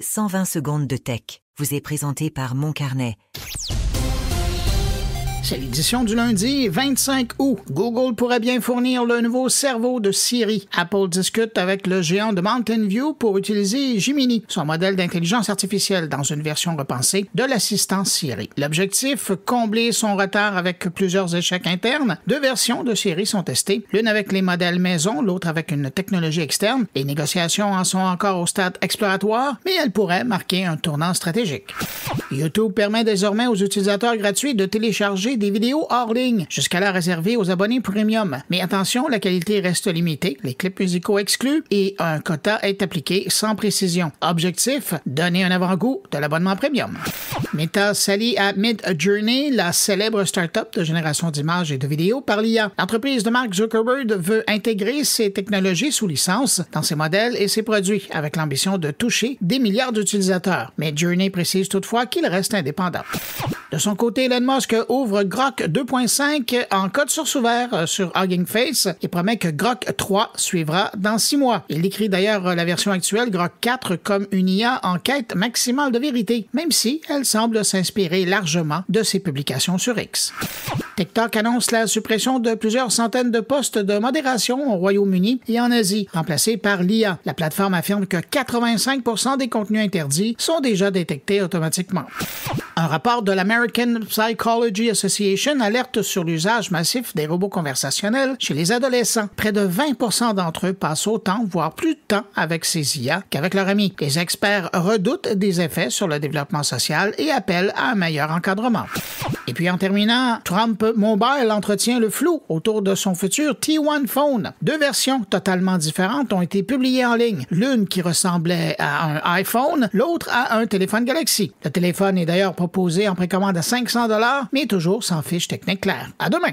120 secondes de tech vous est présenté par Moncarnet. C'est l'édition du lundi 25 août. Google pourrait bien fournir le nouveau cerveau de Siri. Apple discute avec le géant de Mountain View pour utiliser Gemini, son modèle d'intelligence artificielle, dans une version repensée de l'assistant Siri. L'objectif, combler son retard avec plusieurs échecs internes. 2 versions de Siri sont testées, l'une avec les modèles maison, l'autre avec une technologie externe. Les négociations en sont encore au stade exploratoire, mais elles pourraient marquer un tournant stratégique. YouTube permet désormais aux utilisateurs gratuits de télécharger des vidéos hors ligne, jusqu'à-là réservées aux abonnés premium. Mais attention, la qualité reste limitée, les clips musicaux exclus et un quota est appliqué sans précision. Objectif, donner un avant-goût de l'abonnement premium. Meta s'allie à Midjourney, la célèbre start-up de génération d'images et de vidéos par l'IA. L'entreprise de Mark Zuckerberg veut intégrer ces technologies sous licence dans ses modèles et ses produits, avec l'ambition de toucher des milliards d'utilisateurs. Midjourney précise toutefois qu'il reste indépendant. De son côté, Elon Musk ouvre Grok 2.5 en code source ouvert sur Hugging Face et promet que Grok 3 suivra dans 6 mois. Il décrit d'ailleurs la version actuelle Grok 4 comme une IA en quête maximale de vérité, même si elle semble s'inspirer largement de ses publications sur X. TikTok annonce la suppression de plusieurs centaines de postes de modération au Royaume-Uni et en Asie, remplacés par l'IA. La plateforme affirme que 85% des contenus interdits sont déjà détectés automatiquement. Un rapport de l'American Psychology Association alerte sur l'usage massif des robots conversationnels chez les adolescents. Près de 20% d'entre eux passent autant, voire plus de temps avec ces IA qu'avec leurs amis. Les experts redoutent des effets sur le développement social et appellent à un meilleur encadrement. Et puis en terminant, Trump Mobile entretient le flou autour de son futur T1 Phone. 2 versions totalement différentes ont été publiées en ligne. L'une qui ressemblait à un iPhone, l'autre à un téléphone Galaxy. Le téléphone est d'ailleurs proposé en précommande à $500, mais toujours sans fiche technique claire. À demain!